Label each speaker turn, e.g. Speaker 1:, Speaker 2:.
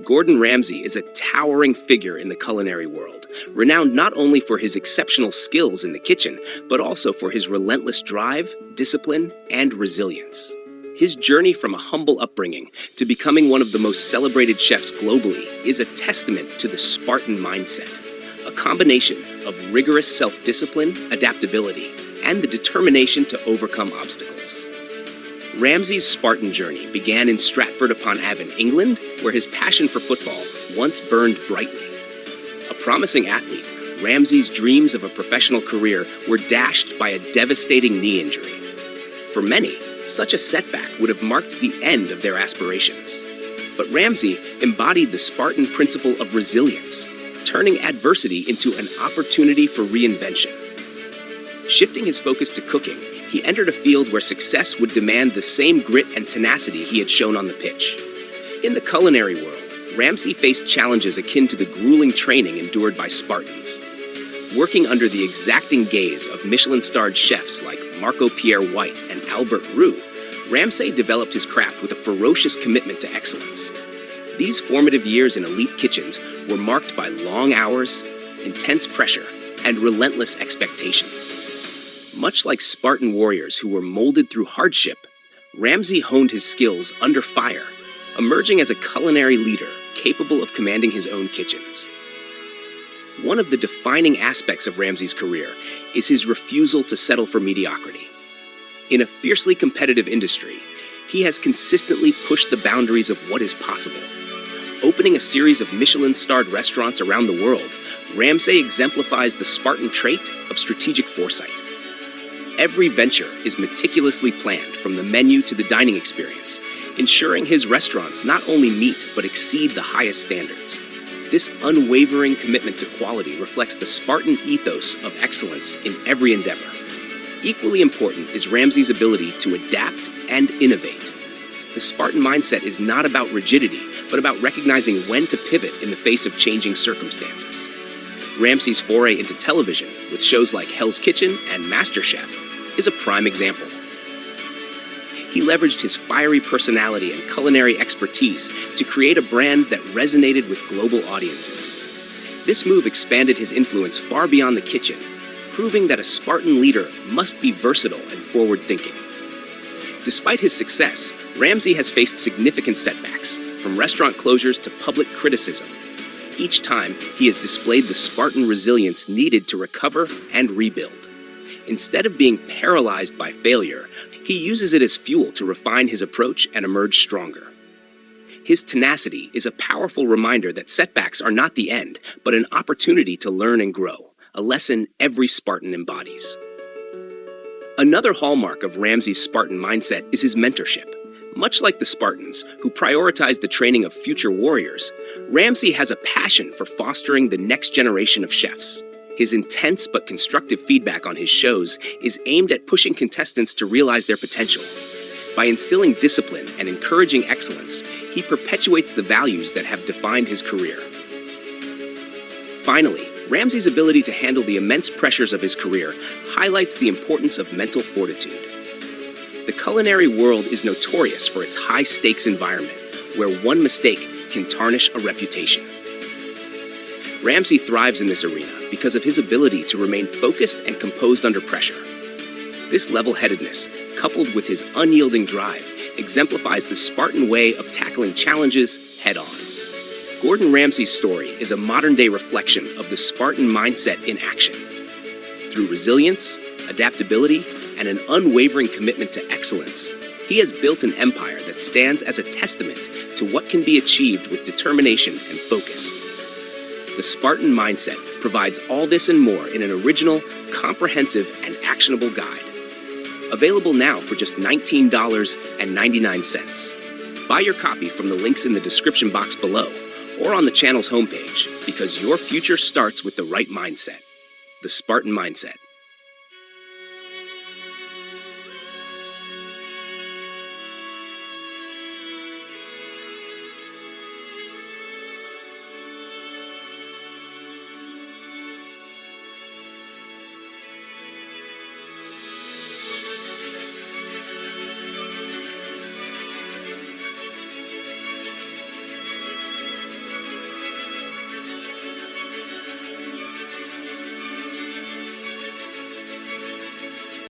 Speaker 1: Gordon Ramsay is a towering figure in the culinary world, renowned not only for his exceptional skills in the kitchen, but also for his relentless drive, discipline, and resilience. His journey from a humble upbringing to becoming one of the most celebrated chefs globally is a testament to the Spartan mindset, a combination of rigorous self-discipline, adaptability, and the determination to overcome obstacles. Ramsay's Spartan journey began in Stratford-upon-Avon, England, where his passion for football once burned brightly. A promising athlete, Ramsay's dreams of a professional career were dashed by a devastating knee injury. For many, such a setback would have marked the end of their aspirations. But Ramsay embodied the Spartan principle of resilience, turning adversity into an opportunity for reinvention. Shifting his focus to cooking, he entered a field where success would demand the same grit and tenacity he had shown on the pitch. In the culinary world, Ramsay faced challenges akin to the grueling training endured by Spartans. Working under the exacting gaze of Michelin-starred chefs like Marco Pierre White and Albert Roux, Ramsay developed his craft with a ferocious commitment to excellence. These formative years in elite kitchens were marked by long hours, intense pressure, and relentless expectations. Much like Spartan warriors who were molded through hardship, Ramsay honed his skills under fire, emerging as a culinary leader capable of commanding his own kitchens. One of the defining aspects of Ramsay's career is his refusal to settle for mediocrity. In a fiercely competitive industry, he has consistently pushed the boundaries of what is possible. Opening a series of Michelin-starred restaurants around the world, Ramsay exemplifies the Spartan trait of strategic foresight. Every venture is meticulously planned from the menu to the dining experience, ensuring his restaurants not only meet but exceed the highest standards. This unwavering commitment to quality reflects the Spartan ethos of excellence in every endeavor. Equally important is Ramsay's ability to adapt and innovate. The Spartan mindset is not about rigidity, but about recognizing when to pivot in the face of changing circumstances. Ramsay's foray into television, with shows like Hell's Kitchen and MasterChef, is a prime example. He leveraged his fiery personality and culinary expertise to create a brand that resonated with global audiences. This move expanded his influence far beyond the kitchen, proving that a Spartan leader must be versatile and forward-thinking. Despite his success, Ramsay has faced significant setbacks, from restaurant closures to public criticism. Each time, he has displayed the Spartan resilience needed to recover and rebuild. Instead of being paralyzed by failure, he uses it as fuel to refine his approach and emerge stronger. His tenacity is a powerful reminder that setbacks are not the end, but an opportunity to learn and grow, a lesson every Spartan embodies. Another hallmark of Ramsay's Spartan mindset is his mentorship. Much like the Spartans, who prioritize the training of future warriors, Ramsay has a passion for fostering the next generation of chefs. His intense but constructive feedback on his shows is aimed at pushing contestants to realize their potential. By instilling discipline and encouraging excellence, he perpetuates the values that have defined his career. Finally, Ramsay's ability to handle the immense pressures of his career highlights the importance of mental fortitude. The culinary world is notorious for its high-stakes environment, where one mistake can tarnish a reputation. Ramsay thrives in this arena because of his ability to remain focused and composed under pressure. This level-headedness, coupled with his unyielding drive, exemplifies the Spartan way of tackling challenges head-on. Gordon Ramsay's story is a modern-day reflection of the Spartan mindset in action. Through resilience, adaptability, and an unwavering commitment to excellence, he has built an empire that stands as a testament to what can be achieved with determination and focus. The Spartan mindset provides all this and more in an original, comprehensive, and actionable guide. Available now for just $19.99. Buy your copy from the links in the description box below or on the channel's homepage, because your future starts with the right mindset. The Spartan Mindset.